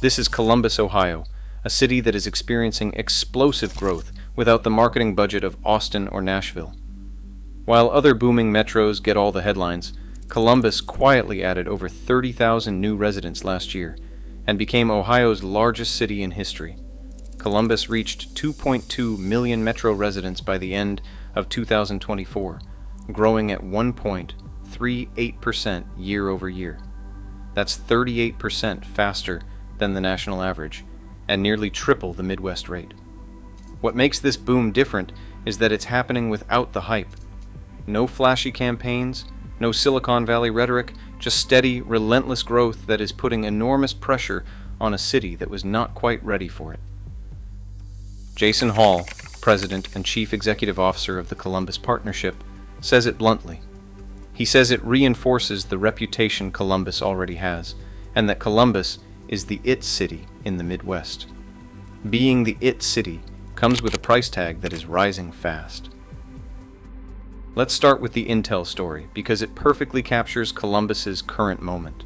This is Columbus, Ohio, a city that is experiencing explosive growth without the marketing budget of Austin or Nashville. While other booming metros get all the headlines, Columbus quietly added over 30,000 new residents last year and became Ohio's largest city in history. Columbus reached 2.2 million metro residents by the end of 2024, growing at 1.38% year over year. That's 38% faster than the national average, and nearly triple the Midwest rate. What makes this boom different is that it's happening without the hype. No flashy campaigns, no Silicon Valley rhetoric, just steady, relentless growth that is putting enormous pressure on a city that was not quite ready for it. Jason Hall, President and Chief Executive Officer of the Columbus Partnership, says it bluntly. He says it reinforces the reputation Columbus already has, and that Columbus is the it city in the Midwest. Being the it city comes with a price tag that is rising fast. Let's start with the Intel story because it perfectly captures Columbus's current moment.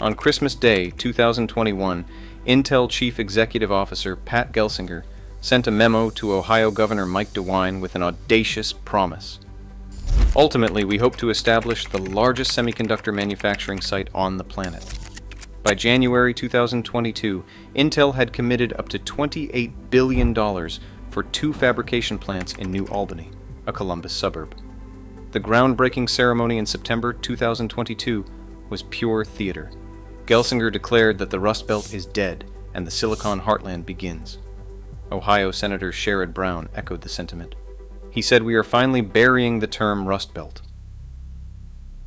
On Christmas Day 2021, Intel Chief Executive Officer Pat Gelsinger sent a memo to Ohio Governor Mike DeWine with an audacious promise. Ultimately, we hope to establish the largest semiconductor manufacturing site on the planet. By January 2022, Intel had committed up to $28 billion for 2 fabrication plants in New Albany, a Columbus suburb. The groundbreaking ceremony in September 2022 was pure theater. Gelsinger declared that the Rust Belt is dead and the Silicon Heartland begins. Ohio Senator Sherrod Brown echoed the sentiment. He said, "We are finally burying the term Rust Belt."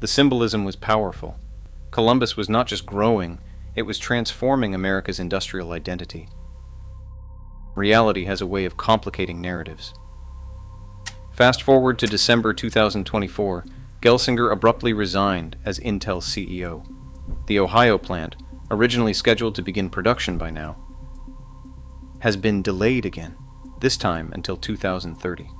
The symbolism was powerful. Columbus was not just growing, it was transforming America's industrial identity. Reality has a way of complicating narratives. Fast forward to December 2024, Gelsinger abruptly resigned as Intel's CEO. The Ohio plant, originally scheduled to begin production by now, has been delayed again, this time until 2030.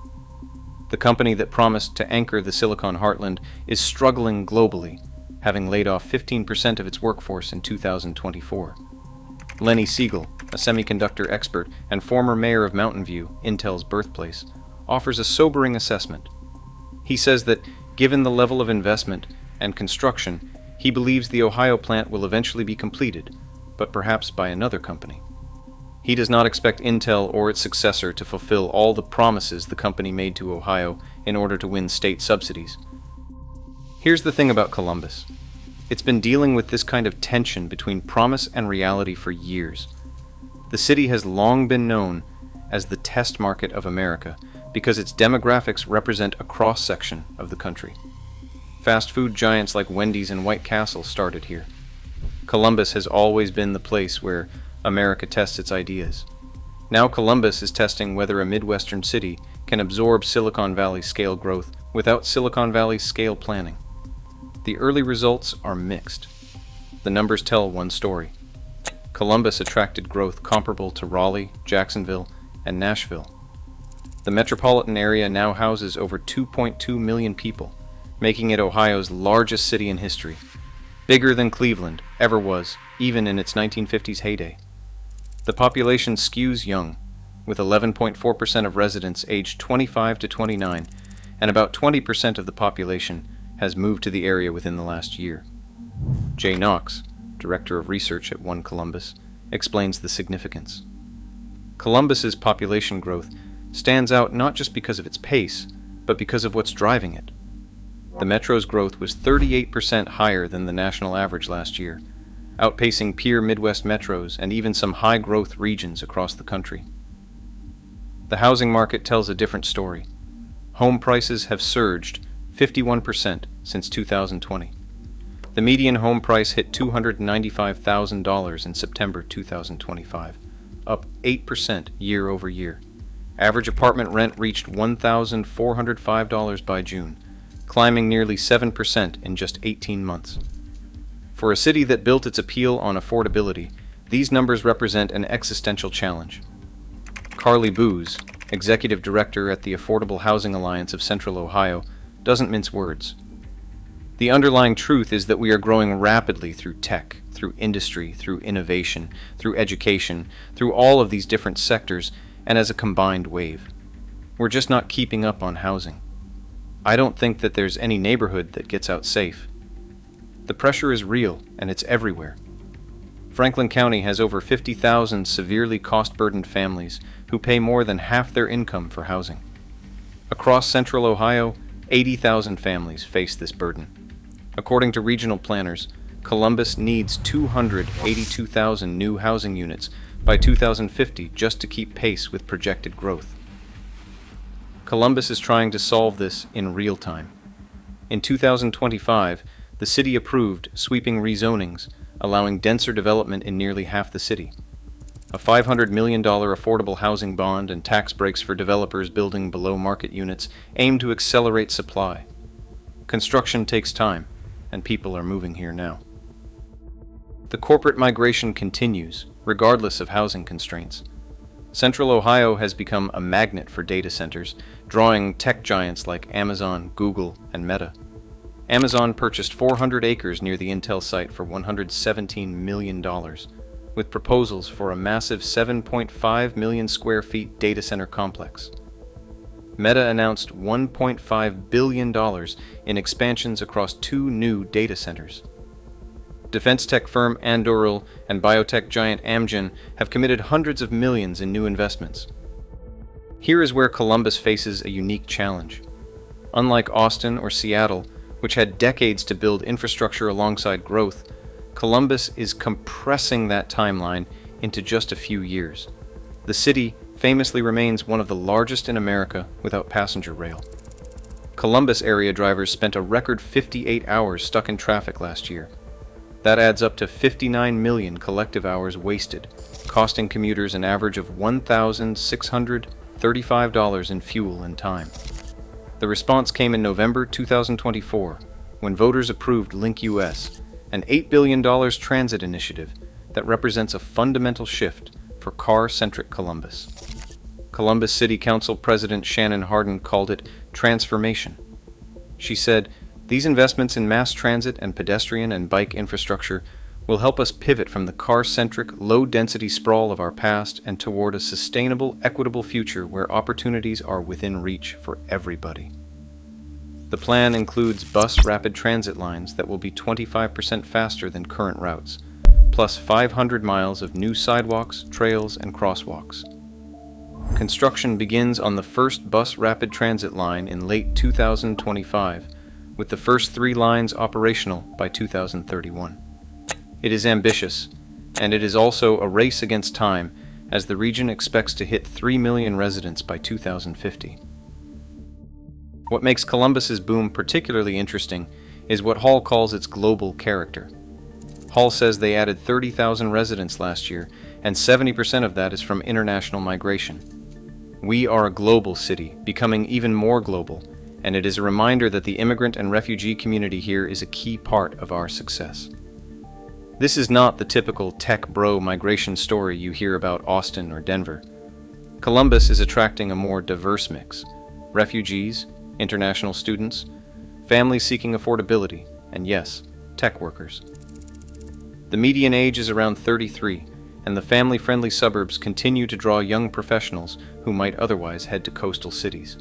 The company that promised to anchor the Silicon Heartland is struggling globally, having laid off 15% of its workforce in 2024. Lenny Siegel, a semiconductor expert and former mayor of Mountain View, Intel's birthplace, offers a sobering assessment. He says that, given the level of investment and construction, he believes the Ohio plant will eventually be completed, but perhaps by another company. He does not expect Intel or its successor to fulfill all the promises the company made to Ohio in order to win state subsidies. Here's the thing about Columbus. It's been dealing with this kind of tension between promise and reality for years. The city has long been known as the test market of America because its demographics represent a cross-section of the country. Fast food giants like Wendy's and White Castle started here. Columbus has always been the place where America tests its ideas. Now Columbus is testing whether a Midwestern city can absorb Silicon Valley scale growth without Silicon Valley scale planning. The early results are mixed. The numbers tell one story. Columbus attracted growth comparable to Raleigh, Jacksonville, and Nashville. The metropolitan area now houses over 2.2 million people, making it Ohio's largest city in history, bigger than Cleveland ever was, even in its 1950s heyday. The population skews young, with 11.4% of residents aged 25 to 29, and about 20% of the population has moved to the area within the last year. Jay Knox, Director of Research at One Columbus, explains the significance. Columbus's population growth stands out not just because of its pace, but because of what's driving it. The metro's growth was 38% higher than the national average last year, outpacing peer Midwest metros and even some high-growth regions across the country. The housing market tells a different story. Home prices have surged 51% since 2020. The median home price hit $295,000 in September 2025, up 8% year over year. Average apartment rent reached $1,405 by June, climbing nearly 7% in just 18 months. For a city that built its appeal on affordability, these numbers represent an existential challenge. Carly Booz, Executive Director at the Affordable Housing Alliance of Central Ohio, doesn't mince words. The underlying truth is that we are growing rapidly through tech, through industry, through innovation, through education, through all of these different sectors, and as a combined wave. We're just not keeping up on housing. I don't think that there's any neighborhood that gets out safe. The pressure is real, and it's everywhere. Franklin County has over 50,000 severely cost-burdened families who pay more than half their income for housing. Across central Ohio, 80,000 families face this burden. According to regional planners, Columbus needs 282,000 new housing units by 2050 just to keep pace with projected growth. Columbus is trying to solve this in real time. In 2025, the city approved sweeping rezonings, allowing denser development in nearly half the city. A $500 million affordable housing bond and tax breaks for developers building below-market units aim to accelerate supply. Construction takes time, and people are moving here now. The corporate migration continues, regardless of housing constraints. Central Ohio has become a magnet for data centers, drawing tech giants like Amazon, Google, and Meta. Amazon purchased 400 acres near the Intel site for $117 million, with proposals for a massive 7.5 million square feet data center complex. Meta announced $1.5 billion in expansions across 2 new data centers. Defense tech firm Anduril and biotech giant Amgen have committed hundreds of millions in new investments. Here is where Columbus faces a unique challenge. Unlike Austin or Seattle, which had decades to build infrastructure alongside growth, Columbus is compressing that timeline into just a few years. The city famously remains one of the largest in America without passenger rail. Columbus area drivers spent a record 58 hours stuck in traffic last year. That adds up to 59 million collective hours wasted, costing commuters an average of $1,635 in fuel and time. The response came in November 2024, when voters approved LinkUS, an $8 billion transit initiative that represents a fundamental shift for car-centric Columbus. Columbus City Council President Shannon Hardin called it transformation. She said, "These investments in mass transit and pedestrian and bike infrastructure will help us pivot from the car-centric, low-density sprawl of our past and toward a sustainable, equitable future where opportunities are within reach for everybody." The plan includes bus rapid transit lines that will be 25% faster than current routes, plus 500 miles of new sidewalks, trails, and crosswalks. Construction begins on the first bus rapid transit line in late 2025, with the first 3 lines operational by 2031. It is ambitious, and it is also a race against time, as the region expects to hit 3 million residents by 2050. What makes Columbus's boom particularly interesting is what Hall calls its global character. Hall says they added 30,000 residents last year, and 70% of that is from international migration. We are a global city, becoming even more global, and it is a reminder that the immigrant and refugee community here is a key part of our success. This is not the typical tech bro migration story you hear about Austin or Denver. Columbus is attracting a more diverse mix: refugees, international students, families seeking affordability, and yes, tech workers. The median age is around 33, and the family-friendly suburbs continue to draw young professionals who might otherwise head to coastal cities.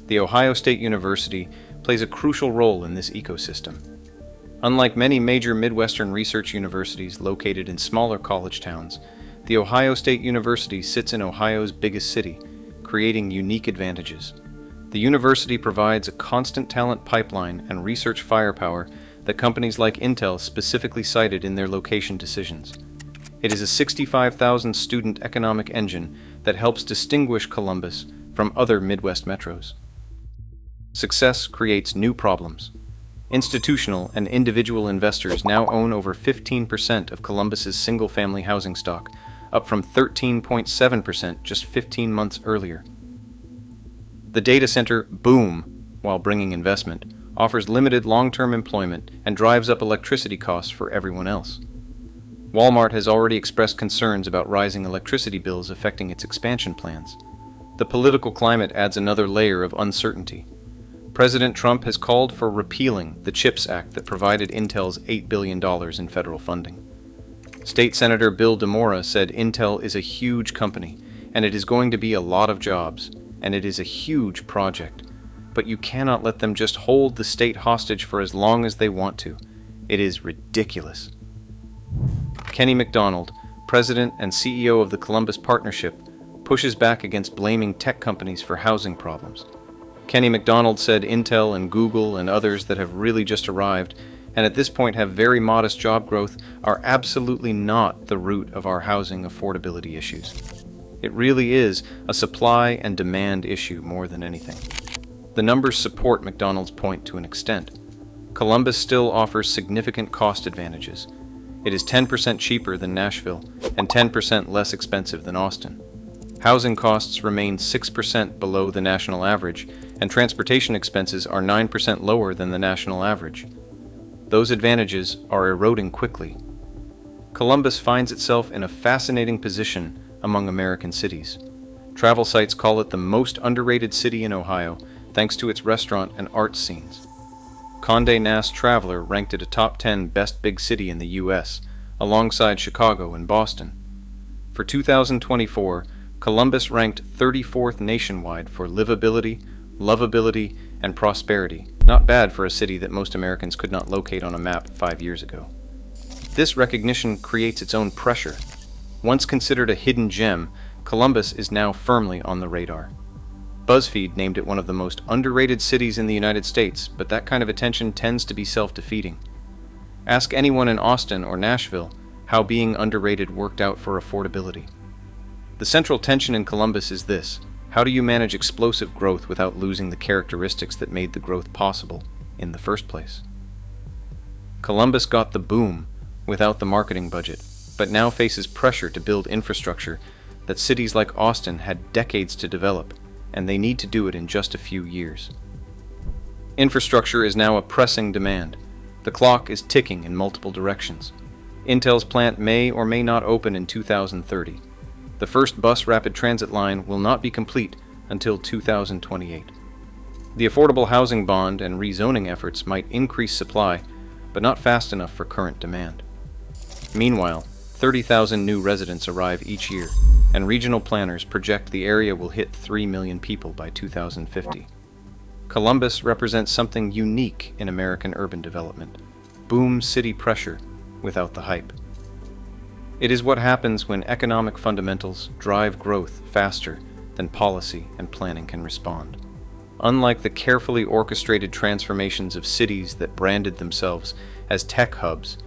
The Ohio State University plays a crucial role in this ecosystem. Unlike many major Midwestern research universities located in smaller college towns, the Ohio State University sits in Ohio's biggest city, creating unique advantages. The university provides a constant talent pipeline and research firepower that companies like Intel specifically cited in their location decisions. It is a 65,000 student economic engine that helps distinguish Columbus from other Midwest metros. Success creates new problems. Institutional and individual investors now own over 15% of Columbus's single-family housing stock, up from 13.7% just 15 months earlier. The data center boom, while bringing investment, offers limited long-term employment and drives up electricity costs for everyone else. Walmart has already expressed concerns about rising electricity bills affecting its expansion plans. The political climate adds another layer of uncertainty. President Trump has called for repealing the CHIPS Act that provided Intel's $8 billion in federal funding. State Senator Bill DeMora said Intel is a huge company, and it is going to be a lot of jobs, and it is a huge project. But you cannot let them just hold the state hostage for as long as they want to. It is ridiculous. Kenny McDonald, president and CEO of the Columbus Partnership, pushes back against blaming tech companies for housing problems. Kenny McDonald said Intel and Google and others that have really just arrived and at this point have very modest job growth are absolutely not the root of our housing affordability issues. It really is a supply and demand issue more than anything. The numbers support McDonald's point to an extent. Columbus still offers significant cost advantages. It is 10% cheaper than Nashville and 10% less expensive than Austin. Housing costs remain 6% below the national average, and transportation expenses are 9% lower than the national average. Those advantages are eroding quickly. Columbus finds itself in a fascinating position among American cities. Travel sites call it the most underrated city in Ohio, thanks to its restaurant and art scenes. Condé Nast Traveler ranked it a top 10 best big city in the U.S., alongside Chicago and Boston. For 2024, Columbus ranked 34th nationwide for livability, lovability, and prosperity. Not bad for a city that most Americans could not locate on a map 5 years ago. This recognition creates its own pressure. Once considered a hidden gem, Columbus is now firmly on the radar. BuzzFeed named it one of the most underrated cities in the United States, but that kind of attention tends to be self-defeating. Ask anyone in Austin or Nashville how being underrated worked out for affordability. The central tension in Columbus is this: how do you manage explosive growth without losing the characteristics that made the growth possible in the first place? Columbus got the boom without the marketing budget, but now faces pressure to build infrastructure that cities like Austin had decades to develop, and they need to do it in just a few years. Infrastructure is now a pressing demand. The clock is ticking in multiple directions. Intel's plant may or may not open in 2030. The first bus rapid transit line will not be complete until 2028. The affordable housing bond and rezoning efforts might increase supply, but not fast enough for current demand. Meanwhile, 30,000 new residents arrive each year, and regional planners project the area will hit 3 million people by 2050. Columbus represents something unique in American urban development: boom city pressure without the hype. It is what happens when economic fundamentals drive growth faster than policy and planning can respond. Unlike the carefully orchestrated transformations of cities that branded themselves as tech hubs,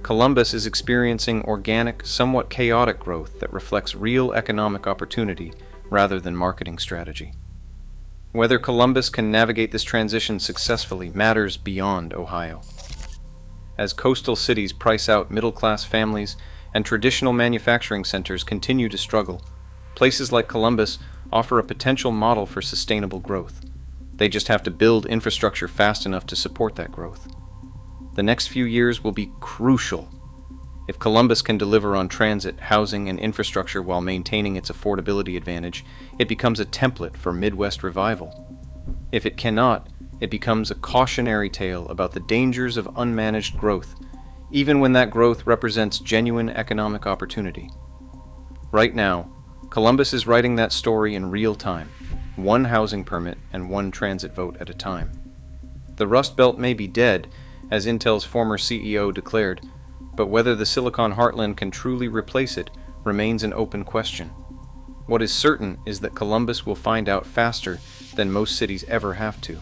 Columbus is experiencing organic, somewhat chaotic growth that reflects real economic opportunity rather than marketing strategy. Whether Columbus can navigate this transition successfully matters beyond Ohio. As coastal cities price out middle-class families and traditional manufacturing centers continue to struggle, places like Columbus offer a potential model for sustainable growth. They just have to build infrastructure fast enough to support that growth. The next few years will be crucial. If Columbus can deliver on transit, housing, and infrastructure while maintaining its affordability advantage, it becomes a template for Midwest revival. If it cannot, it becomes a cautionary tale about the dangers of unmanaged growth, even when that growth represents genuine economic opportunity. Right now, Columbus is writing that story in real time, one housing permit and one transit vote at a time. The Rust Belt may be dead, as Intel's former CEO declared, but whether the Silicon Heartland can truly replace it remains an open question. What is certain is that Columbus will find out faster than most cities ever have to.